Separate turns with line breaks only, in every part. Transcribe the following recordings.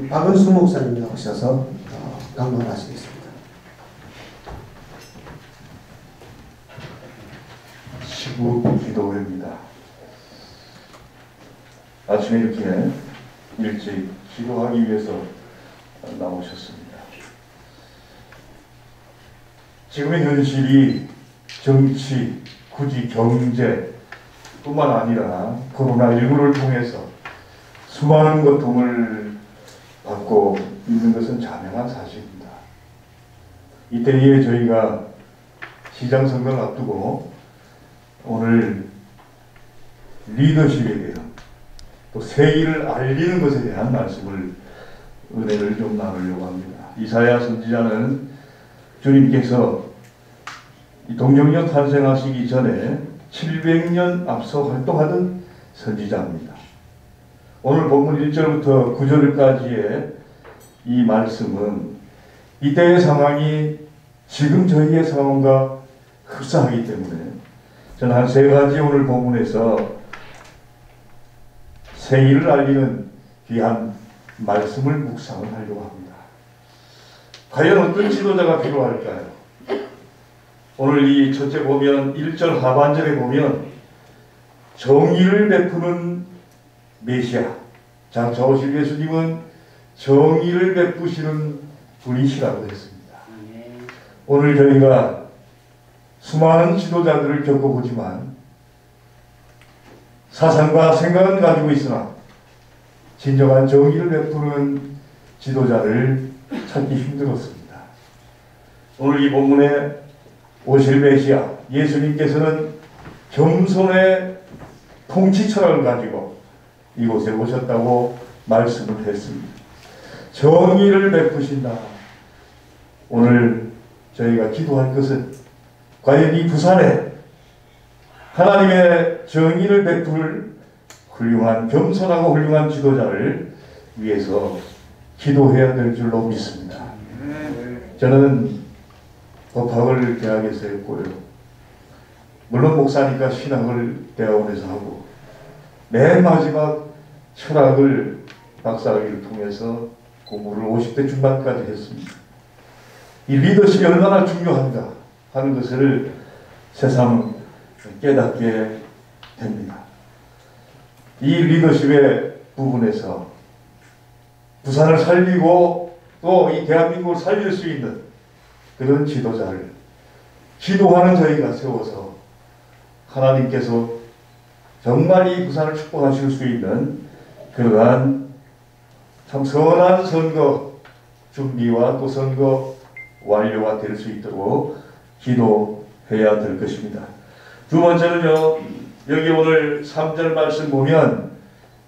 박은수 목사님 나오셔서 강론하시겠습니다.
시국 기도회입니다. 아침에 이렇게 일찍 기도하기 위해서 나오셨습니다. 지금의 현실이 정치, 굳이 경제뿐만 아니라 코로나19를 통해서 수많은 고통을 받고 있는 것은 자명한 사실입니다. 이때에 저희가 시장 선거를 앞두고 오늘 리더십에 대한 또 세일을 알리는 것에 대한 말씀을 은혜를 좀 나누려고 합니다. 이사야 선지자는 주님께서 동정녀 탄생하시기 전에 700년 앞서 활동하던 선지자입니다. 오늘 본문 1절부터 9절까지의 이 말씀은 이때의 상황이 지금 저희의 상황과 흡사하기 때문에 저는 한 세 가지 오늘 본문에서 세일을 알리는 귀한 말씀을 묵상을 하려고 합니다. 과연 어떤 지도자가 필요할까요? 오늘 이 첫째 보면 1절 하반절에 보면 정의를 베푸는 메시아, 장차 오실 예수님은 정의를 베푸시는 분이시라고 했습니다. 오늘 저희가 수많은 지도자들을 겪어보지만 사상과 생각은 가지고 있으나 진정한 정의를 베푸는 지도자를 찾기 힘들었습니다. 오늘 이 본문에 오실 메시아 예수님께서는 겸손의 통치 철학을 가지고 이곳에 오셨다고 말씀을 했습니다. 정의를 베푸신다. 오늘 저희가 기도할 것은 과연 이 부산에 하나님의 정의를 베풀 훌륭한 겸손하고 훌륭한 지도자를 위해서 기도해야 될 줄로 믿습니다. 저는 법학을 대학에서 했고요. 물론 목사니까 신학을 대학원에서 하고 맨 마지막 철학을 박사학위를 통해서 공부를 50대 중반까지 했습니다. 이 리더십이 얼마나 중요한가 하는 것을 새삼 깨닫게 됩니다. 이 리더십의 부분에서 부산을 살리고 또 이 대한민국을 살릴 수 있는 그런 지도자를 기도하는 저희가 세워서 하나님께서 정말 이 부산을 축복하실 수 있는 그러한 참 선한 선거 준비와 또 선거 완료가 될 수 있도록 기도해야 될 것입니다. 두 번째는요, 여기 오늘 3절 말씀 보면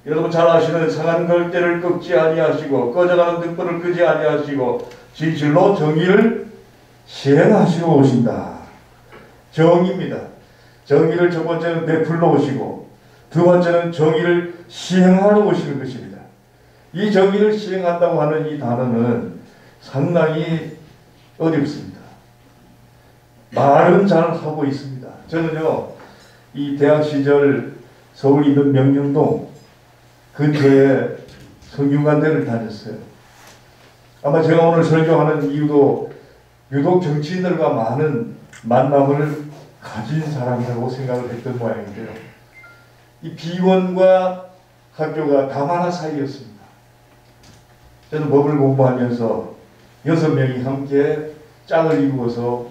여러분 잘 아시는 상한 걸대를 꺾지 아니하시고 꺼져가는 등불을 끄지 아니하시고 진실로 정의를 시행하시러 오신다. 정의입니다. 정의를 첫 번째는 베풀러 오시고 두 번째는 정의를 시행하러 오시는 것입니다. 이 정의를 시행한다고 하는 이 단어는 상당히 어렵습니다. 말은 잘 하고 있습니다. 저는요, 이 대학 시절 서울 있는 명륜동 근처에 성균관대를 다녔어요. 아마 제가 오늘 설교하는 이유도 유독 정치인들과 많은 만남을 가진 사람이라고 생각을 했던 모양인데요. 이 비원과 학교가 다만화 사이였습니다. 저는 법을 공부하면서 6명이 함께 짝을 이루어서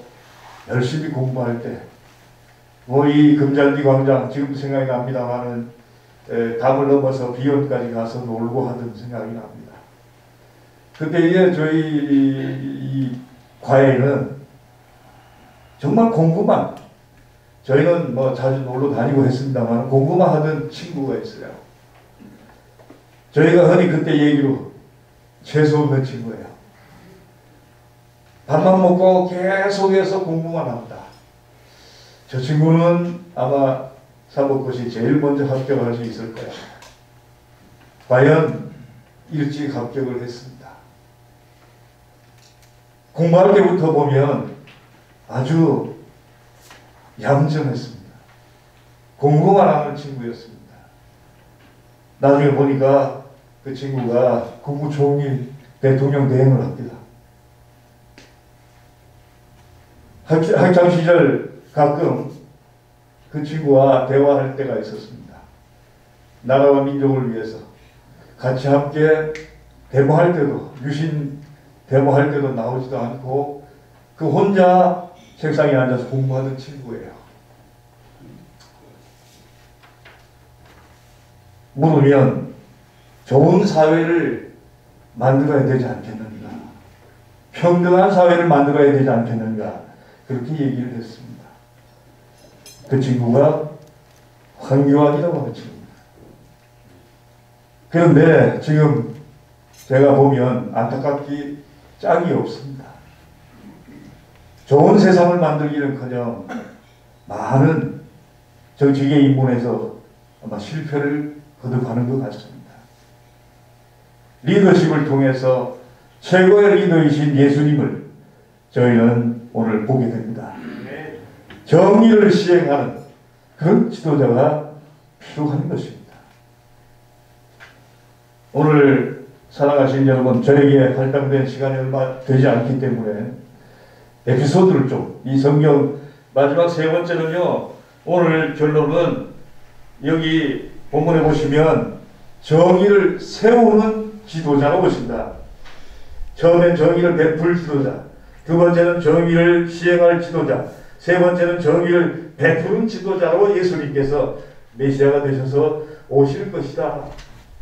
열심히 공부할 때 이 금잔디 광장 지금도 생각이 납니다만은 담을 넘어서 비원까지 가서 놀고 하던 생각이 납니다. 그때에 저희 이 과에는 정말 공부만, 저희는 뭐 자주 놀러 다니고 했습니다만 공부만 하던 친구가 있어요. 저희가 흔히 그때 얘기로 재수 없는 친구예요. 밥만 먹고 계속해서 공부만 한다. 저 친구는 아마 사법고시 제일 먼저 합격할 수 있을 거야. 과연 일찍 합격을 했습니다. 공부할 때부터 보면 아주 얌전했습니다. 공부만 하는 친구였습니다. 나중에 보니까 그 친구가 국무총리 대통령 대행을 합니다. 학창 시절 가끔 그 친구와 대화할 때가 있었습니다. 나라와 민족을 위해서 같이 함께 데모할 때도, 유신 데모할 때도 나오지도 않고 그 혼자 책상에 앉아서 공부하던 친구예요. 물으면 좋은 사회를 만들어야 되지 않겠는가, 평등한 사회를 만들어야 되지 않겠는가, 그렇게 얘기를 했습니다. 그 친구가 황교안이라고 하는 친구입니다. 그런데 지금 제가 보면 안타깝기 짝이 없습니다. 좋은 세상을 만들기는커녕 많은 정치계 입문에서 아마 실패를 거듭하는 것 같습니다. 리더십을 통해서 최고의 리더이신 예수님을 저희는 오늘 보게 됩니다. 정의를 시행하는 그런 지도자가 필요한 것입니다. 오늘 사랑하신 여러분, 저에게 할당된 시간이 얼마 되지 않기 때문에 에피소드를 좀, 이 성경 마지막 세 번째는요, 오늘 결론은 여기 본문에 보시면 정의를 세우는 지도자가 오신다. 처음엔 정의를 베풀 지도자, 두 번째는 정의를 시행할 지도자, 세 번째는 정의를 베푸는 지도자로 예수님께서 메시아가 되셔서 오실 것이다.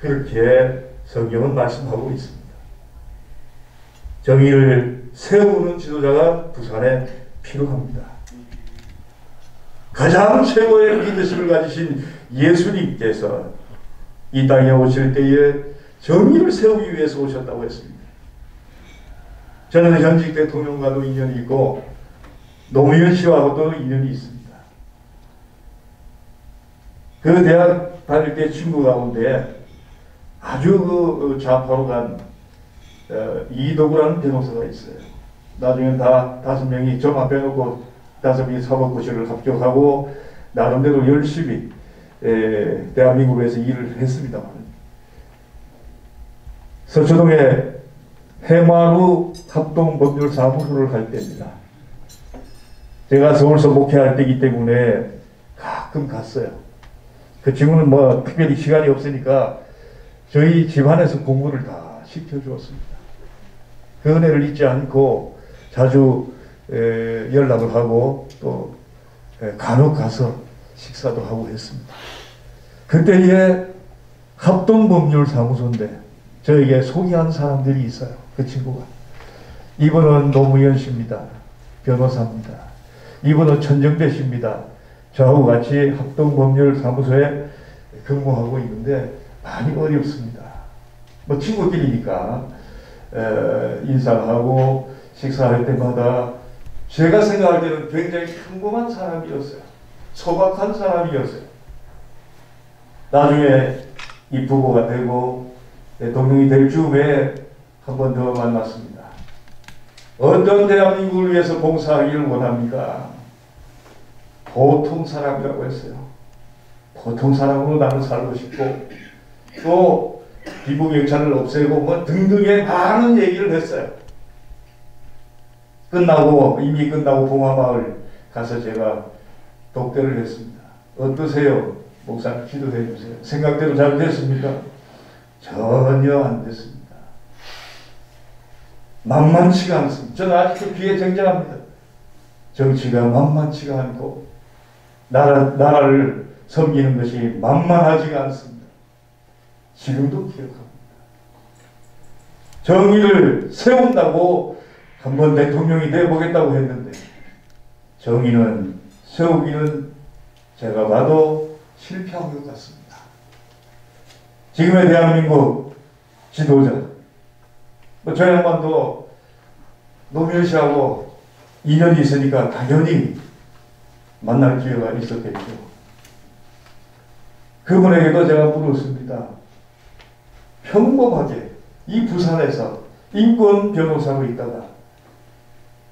그렇게 성경은 말씀하고 있습니다. 정의를 세우는 지도자가 부산에 필요합니다. 가장 최고의 리더십을 가지신 예수님께서 이 땅에 오실 때에 정의를 세우기 위해서 오셨다고 했습니다. 저는 현직 대통령과도 인연이 있고 노무현 씨하고도 인연이 있습니다. 그 대학 다닐 때 친구 가운데 아주 그 좌파로 간 이도구라는 변호사가 있어요. 나중에 다 5명이 저만 빼놓고 5명이 사법고시를 합격하고 나름대로 열심히 대한민국에서 일을 했습니다만, 서초동에 해마루 합동법률사무소를 갈 때입니다. 제가 서울서 목회할 때이기 때문에 가끔 갔어요. 그 친구는 뭐 특별히 시간이 없으니까 저희 집안에서 공부를 다 시켜주었습니다. 그 은혜를 잊지 않고 자주 연락을 하고 또 간혹 가서 식사도 하고 했습니다. 그때에 합동법률사무소인데 저에게 소개한 사람들이 있어요. 그 친구가. 이분은 노무현 씨입니다. 변호사입니다. 이분은 천정배 씨입니다. 저하고 같이 합동법률사무소에 근무하고 있는데 많이 어렵습니다. 뭐 친구끼리니까 인사하고 식사할 때마다 제가 생각할 때는 굉장히 평범한 사람이었어요. 소박한 사람이었어요. 나중에 이 부부가 되고 대통령이 될 즈음에 한 번 더 만났습니다. 어떤 대한민국을 위해서 봉사하기를 원합니까? 보통 사람이라고 했어요. 보통 사람으로 나는 살고 싶고 또 비무경찰을 없애고 뭐 등등의 많은 얘기를 했어요. 이미 끝나고 봉화마을 가서 제가 독대를 했습니다. 어떠세요? 목사님 기도해 주세요. 생각대로 잘 됐습니까? 전혀 안 됐습니다. 만만치가 않습니다. 저는 아직도 귀에 쟁쟁합니다. 정치가 만만치가 않고 나라를 섬기는 것이 만만하지가 않습니다. 지금도 기억합니다. 정의를 세운다고 한번 대통령이 되어보겠다고 했는데 정의는 세우기는 제가 봐도 실패한 것 같습니다. 지금의 대한민국 지도자, 저 양반도 노무현 씨하고 인연이 있으니까 당연히 만날 기회가 있었겠죠. 그분에게도 제가 물었습니다. 평범하게 이 부산에서 인권 변호사로 있다가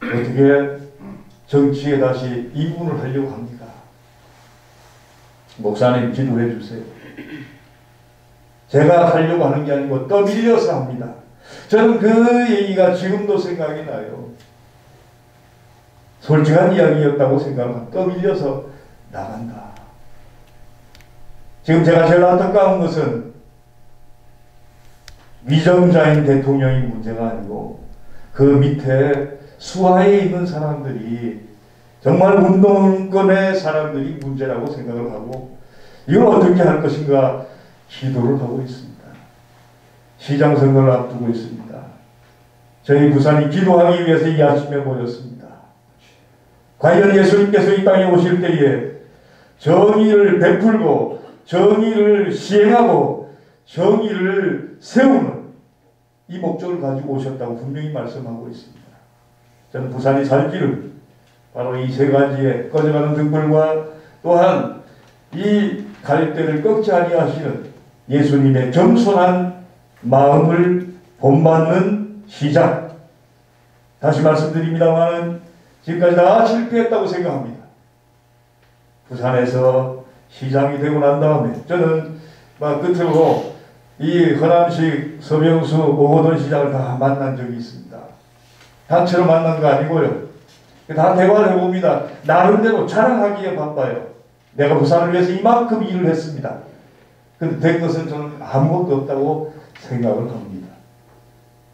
어떻게 정치에 다시 입문을 하려고 합니까? 목사님 기도해 주세요. 제가 하려고 하는 게 아니고 떠밀려서 합니다. 저는 그 얘기가 지금도 생각이 나요. 솔직한 이야기였다고 생각하면 떠밀려서 나간다. 지금 제가 제일 안타까운 것은 위정자인 대통령이 문제가 아니고 그 밑에 수하에 있는 사람들이 정말 운동권의 사람들이 문제라고 생각을 하고 이걸 어떻게 할 것인가 기도를 하고 있습니다. 시장 선거를 앞두고 있습니다. 저희 부산이 기도하기 위해서 이 아침에 모였습니다. 과연 예수님께서 이 땅에 오실 때에 정의를 베풀고 정의를 시행하고 정의를 세우는 이 목적을 가지고 오셨다고 분명히 말씀하고 있습니다. 저는 부산이 살 길을 바로 이 세 가지의 꺼져가는 등불과 또한 이 갈대를 꺾지 아니하시는 예수님의 겸손한 마음을 본받는 시장. 다시 말씀드립니다만 지금까지 다 실패했다고 생각합니다. 부산에서 시장이 되고 난 다음에 저는 끝으로 이 허남식, 서병수, 오호돈 시장을 다 만난 적이 있습니다. 단체로 만난 거 아니고요. 다 대화를 해봅니다. 나름대로 자랑하기에 바빠요. 내가 부산을 위해서 이만큼 일을 했습니다. 근데 된 것은 저는 아무것도 없다고 생각을 합니다.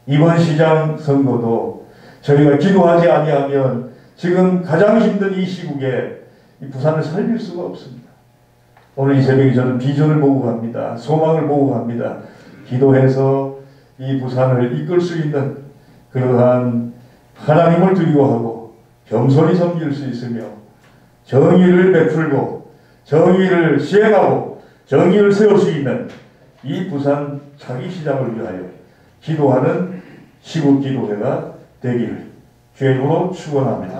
이번 시장 선거도 저희가 기도하지 아니하면 지금 가장 힘든 이 시국에 이 부산을 살릴 수가 없습니다. 오늘 이 새벽에 저는 비전을 보고 갑니다. 소망을 보고 갑니다. 기도해서 이 부산을 이끌 수 있는 그러한 하나님을 두려워하고 겸손히 섬길 수 있으며 정의를 베풀고 정의를 시행하고 정의를 세울 수 있는 이 부산 차기시장을 위하여 기도하는 시국기도회가 되기를 주의 이름으로 축원합니다.